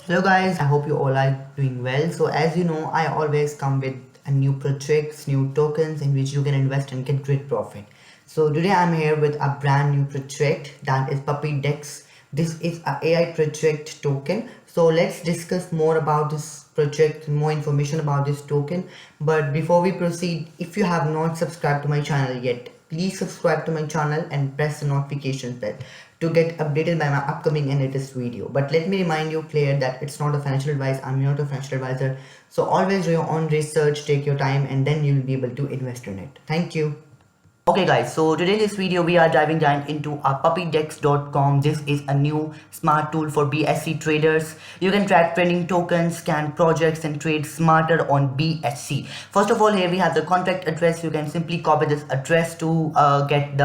Hello guys, I hope you all are doing well. So as you know, I always come with a new projects, new tokens in which you can invest and get great profit. So today I'm here with a brand new project that is PuppyDex. This is a AI project token. So let's discuss more about this project, more information about this token. But before we proceed, if you have not subscribed to my channel yet, please subscribe to my channel and press the notification bell to get updated by my upcoming and latest video. But let me remind you clear that it's not a financial advice. I'm not a financial advisor. So always do your own research, take your time, and then you'll be able to invest in it. Thank you. Okay guys, so today in this video we are diving down into puppydex.com. This is a new smart tool for BSC traders. You can track trending tokens, scan projects and trade smarter on BSC. First of all, here we have the contract address. You can simply copy this address to get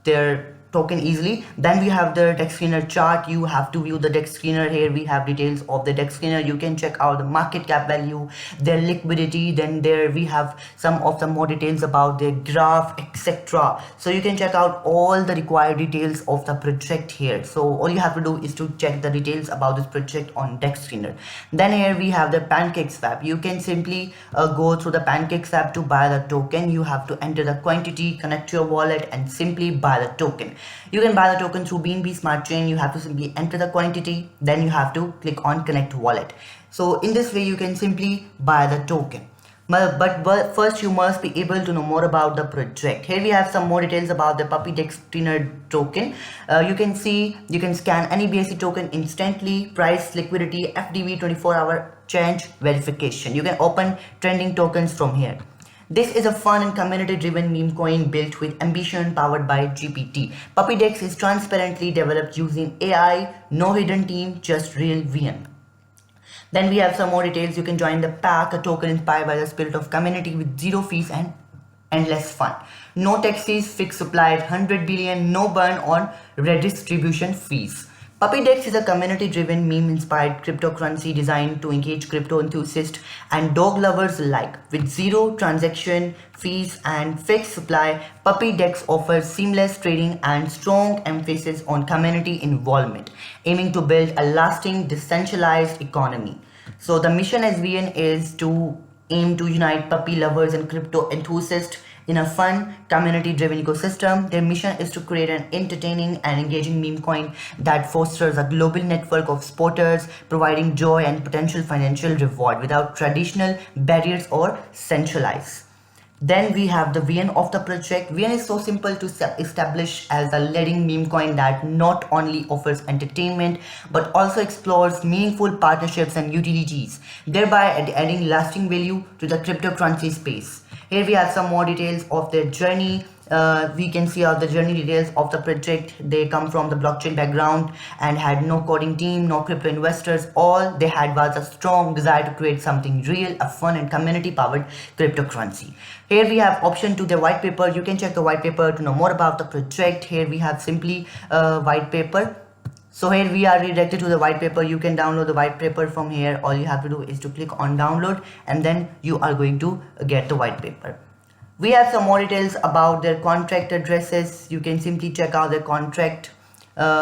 their token easily. Then we have the DEX screener chart. You have to view the DEX screener. Here we have details of the DEX screener. You can check out the market cap value, their liquidity. Then there we have some of the more details about their graph, etc. So you can check out all the required details of the project here. So all you have to do is to check the details about this project on DEX screener. Then here we have the PancakeSwap. You can simply go through the PancakeSwap to buy the token. You have to enter the quantity, connect your wallet and simply buy the token. You can buy the token through BNB Smart Chain. You have to simply enter the quantity, then you have to click on connect wallet. So in this way you can simply buy the token. But first you must be able to know more about the project. Here we have some more details about the PuppyDex screener token. You can see you can scan any BSC token instantly, price, liquidity, FDV, 24-hour change verification. You can open trending tokens from here. This is a fun and community-driven meme coin built with ambition powered by GPT. PuppyDex is transparently developed using AI, no hidden team, just real VN. Then we have some more details. You can join the pack, a token inspired by the spirit of community with zero fees and endless fun. No taxes, fixed supply at 100 billion, no burn on redistribution fees. PuppyDex is a community-driven meme-inspired cryptocurrency designed to engage crypto enthusiasts and dog lovers alike. With zero transaction fees and fixed supply, PuppyDex offers seamless trading and strong emphasis on community involvement, aiming to build a lasting, decentralized economy. So the mission as VN is to aim to unite puppy lovers and crypto enthusiasts in a fun, community-driven ecosystem. Their mission is to create an entertaining and engaging meme coin that fosters a global network of supporters, providing joy and potential financial reward without traditional barriers or centralized. Then we have the VN of the project. VN is so simple to establish as a leading meme coin that not only offers entertainment but also explores meaningful partnerships and utilities, thereby adding lasting value to the cryptocurrency space. Here we have some more details of their journey. We can see all the journey details of the project. They come from the blockchain background and had no coding team, no crypto investors. All they had was a strong desire to create something real, a fun and community powered cryptocurrency. Here we have option to the white paper. You can check the white paper to know more about the project. Here we have simply white paper. So here we are redirected to the white paper. You can download the white paper from here. All you have to do is to click on download and then you are going to get the white paper. We have some more details about their contract addresses. You can simply check out their contract.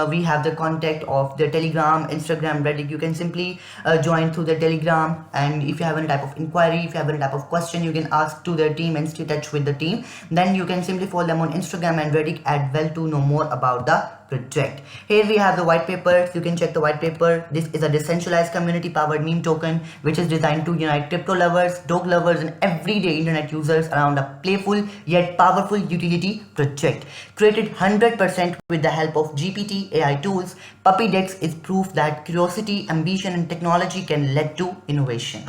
We have the contact of their Telegram, Instagram, Reddit. You can simply join through the Telegram, and if you have any type of inquiry, if you have any type of question, you can ask to their team and stay in touch with the team. Then you can simply follow them on Instagram and Reddit as well to know more about the project. Here we have the white paper. You can check the white paper. This is a decentralized community powered meme token which is designed to unite crypto lovers, dog lovers and everyday internet users around a playful yet powerful utility project. Created 100% with the help of GPT AI tools, PuppyDex is proof that curiosity, ambition and technology can lead to innovation.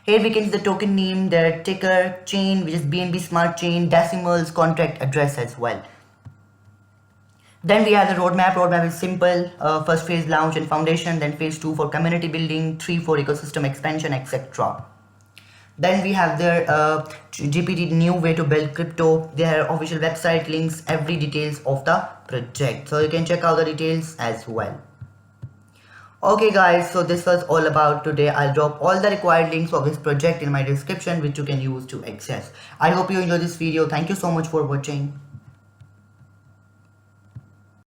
Here we can see the token name, their ticker, chain which is BNB Smart Chain, decimals, contract address as well. Then we have the roadmap. Roadmap is simple. First phase launch and foundation, then phase 2 for community building, 3 for ecosystem expansion, etc. Then we have their GPT new way to build crypto, their official website links, every details of the project. So you can check out the details as well. Okay guys, so this was all about today. I'll drop all the required links of this project in my description which you can use to access. I hope you enjoyed this video. Thank you so much for watching.